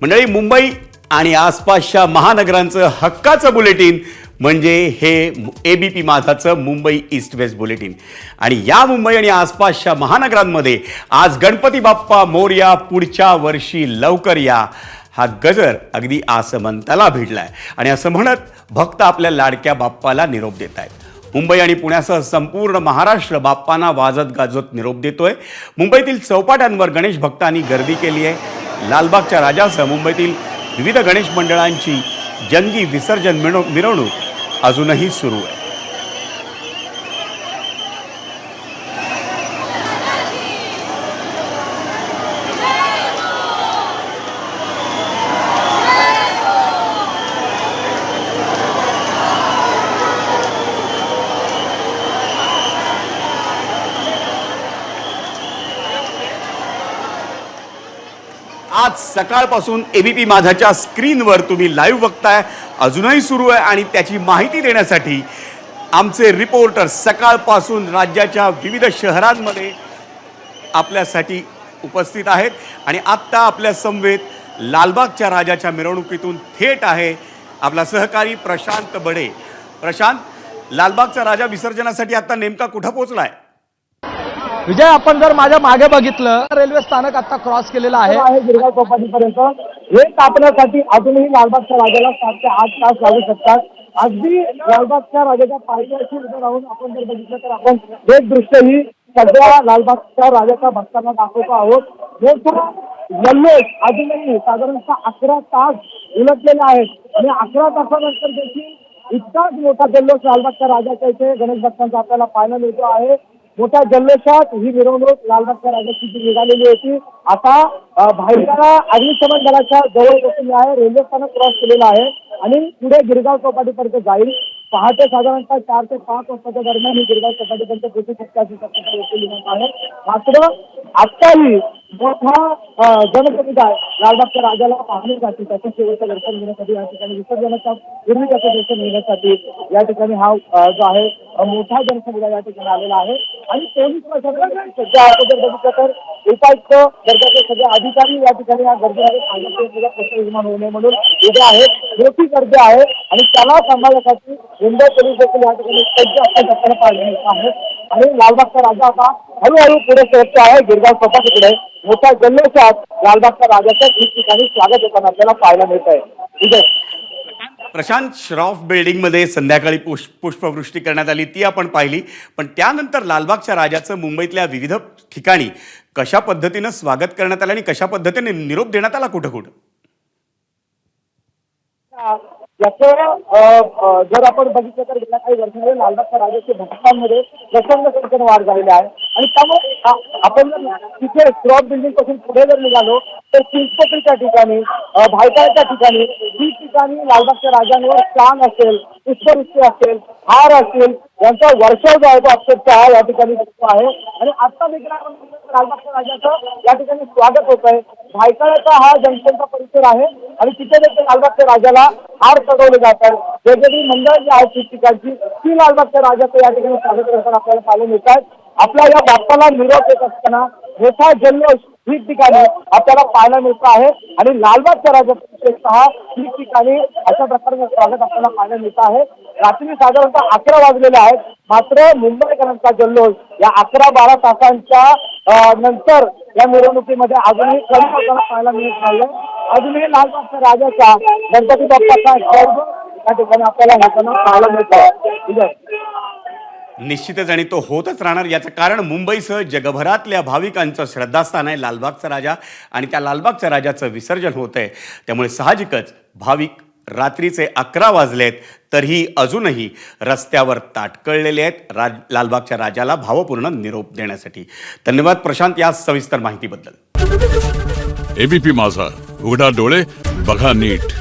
मंडळी, मुंबई आणि आसपासच्या महानगरांचं हक्काचं बुलेटिन म्हणजे हे एबीपी माझाचं मुंबई ईस्ट वेस्ट बुलेटिन। आणि या मुंबई आणि आसपासच्या महानगरांमध्ये आज गणपती बाप्पा मोरया, पुढच्या वर्षी लवकर या हा गजर अगदी आसमंताला भिडलाय। आणि असं म्हणत भक्त आपल्या लाडक्या बाप्पाला निरोप देत आहेत। मुंबई आणि पुण्यासह संपूर्ण महाराष्ट्र बाप्पांना वाजत गाजत निरोप देतोय। मुंबईतील चौपाट्यांवर गणेश भक्तांनी गर्दी केली आहे। लालबागच्या राजासह मुंबईतील विविध गणेश मंडळांची जंगी विसर्जन मिरवणूक अजूनही सुरू आहे। आज सकाळपासून एबीपी माझाच्या स्क्रीनवर तुम्ही लाईव्ह बघताय, अजूनही सुरू आहे। आणि त्याची माहिती देण्यासाठी आमचे रिपोर्टर सकाळपासून राज्याच्या विविध शहरांमध्ये आपल्यासाठी उपस्थित आहेत। आणि आत्ता आपल्या समवेत लालबागच्या राजाच्या मिरवणुकीतून थेट आहे आपला सहकारी प्रशांत बडे। प्रशांत, लालबागचा राजा विसर्जनासाठी आता नेमका कुठं पोहोचलाय? विजय, आपण जर माझ्या मागे बघितलं, रेल्वे स्थानक आता क्रॉस केलेलं आहे गिरगाव चौपाटीपर्यंत। हे कापण्यासाठी अजूनही लालबागच्या राजाला 7 ते 8 तास लागू शकतात। अगदी लालबागच्या राजाच्या पायथ्याशी उभं राहून आपण जर बघितलं तर आपण एक दृश्य ही सध्या लालबागच्या राजाच्या भक्तांना दाखवतो आहोत। मोठा जल्लोष अजूनही साधारणतः 11 तास उलटलेले आहेत आणि 11 तासानंतर देखील इतकाच मोठा जल्लोष लालबागच्या राजाच्या इथे गणेश भक्तांचा आपल्याला पाहायला मिळतो आहे। मोठ्या जल्लोषात ही मिरवणूक लालबागच्या राजाची जी निघालेली होती आता भाईचारा अग्निशमन दलाच्या जवळ पोहोचली आहे। रेल्वे स्थानक क्रॉस केलेलं आहे आणि पुढे गिरगाव चौपाटीपर्यंत जाईल। पहाटे साधारणतः 4 ते 5 वाजताच्या दरम्यान ही गिरगाव चौपाटीपर्यंत पोहोचू शकते अशी शक्यता व्यक्त आहे। मात्र आत्ताही मोठा जनसमुदाय लालबागच्या राजाला पाहण्यासाठी, त्याचं शेवटचं दर्शन घेण्यासाठी, या ठिकाणी विसर्जनाच्या पूर्वी त्याचं दर्शन घेण्यासाठी या ठिकाणी हा जो आहे मोठा जनसमुदाय या ठिकाणी आलेला आहे। आणि पोलीस प्रशासन सध्या आपण जर बघितलं तर उपायुक्त दर्जाचे सगळे अधिकारी या ठिकाणी या गर्दीमध्ये प्रश्न निर्माण होऊ नये म्हणून उभे आहेत। मोठी गर्दी आहे आणि त्याला सांभाळण्यासाठी मुंबई पोलीस देखील या ठिकाणी सज्ज असल्याचं पाहिलं आहे। आणि लालबागचा राजा आता हळूहळू पुढे सरकतो आहे गिरगाव चौपाटीकडे। मोठ्या जल्लोषात लालबागच्या राजाचं ठिकठिकाणी स्वागत होताना आपल्याला पाहायला मिळत आहे। प्रशांत, श्रॉफ बिल्डिंगमध्ये संध्याकाळी पुष्पवृष्टी करण्यात आली, ती आपण पाहिली। पण त्यानंतर लालबागच्या राजाचं मुंबईतल्या विविध ठिकाणी कशा पद्धतीनं स्वागत करण्यात आलं आणि कशा पद्धतीने निरोप देण्यात आला कुठं कुठं? याचं जर आपण बघितलं तर गेल्या काही वर्षांमध्ये लालबागच्या राजाच्या भक्तांमध्ये प्रचंड संख्येने वाढ झालेली आहे। आणि त्यामुळे आपण जर तिथे श्रॉफ बिल्डिंग पासून पुढे जर निघालो तर चिंचपोकळीच्या ठिकाणी, भायखळ्याच्या ठिकाणी, ही ठिकाणी लालबागच्या राजांवर शान असेल, पुष्पवृष्टी असेल, हार असेल, यांचा वर्षाव जो आहे तो अक्षरशः या ठिकाणी दिसतो आहे। आणि आता देखील आपण लालबागच्या राजाचं या ठिकाणी स्वागत होत आहे। भायखळ्याचा हा जंक्शनचा परिसर आहे आणि तिथे देखील लालबागच्या राजाला हार चढवले जातात। वेगवेगळी मंडळ जी आहेत ठिकठिकाणची, ती लालबागच्या राजाचं या ठिकाणी स्वागत करताना आपल्याला पाहायला मिळतात। आपल्या या बाप्पाला निरोप देत असताना मोठा जल्लोष ठिकठिकाणी आपल्याला पाहायला मिळत आहे। आणि लालबागच्या राजाचं विशेषतः ठिकठिकाणी अशा प्रकारचं स्वागत आपल्याला पाहायला मिळत आहे। रात्री साधारणतः 11 वाजलेले आहेत, मात्र मुंबईकरांचा जल्लोष या 11-12 तासांच्या नंतर या मिरवणुकीमध्ये अजूनही कमी होताना पाहायला मिळत नाही। अजूनही लालबागच्या राजाचा गणपती बाप्पाचा गर्व या ठिकाणी आपल्याला होताना पाहायला मिळत आहे। निश्चितच, आणि तो होतच राहणार। याचं कारण मुंबईसह जगभरातल्या भाविकांचं श्रद्धास्थान आहे लालबागचा राजा आणि त्या लालबागच्या राजाचं विसर्जन होत आहे। त्यामुळे साहजिकच भाविक रात्रीचे 11 वाजलेत तरीही अजूनही रस्त्यावर ताटकळलेले आहेत लालबागच्या राजाला भावपूर्ण निरोप देण्यासाठी। धन्यवाद प्रशांत या सविस्तर माहितीबद्दल। एबीपी माझा, उघडा डोळे बघा नीट।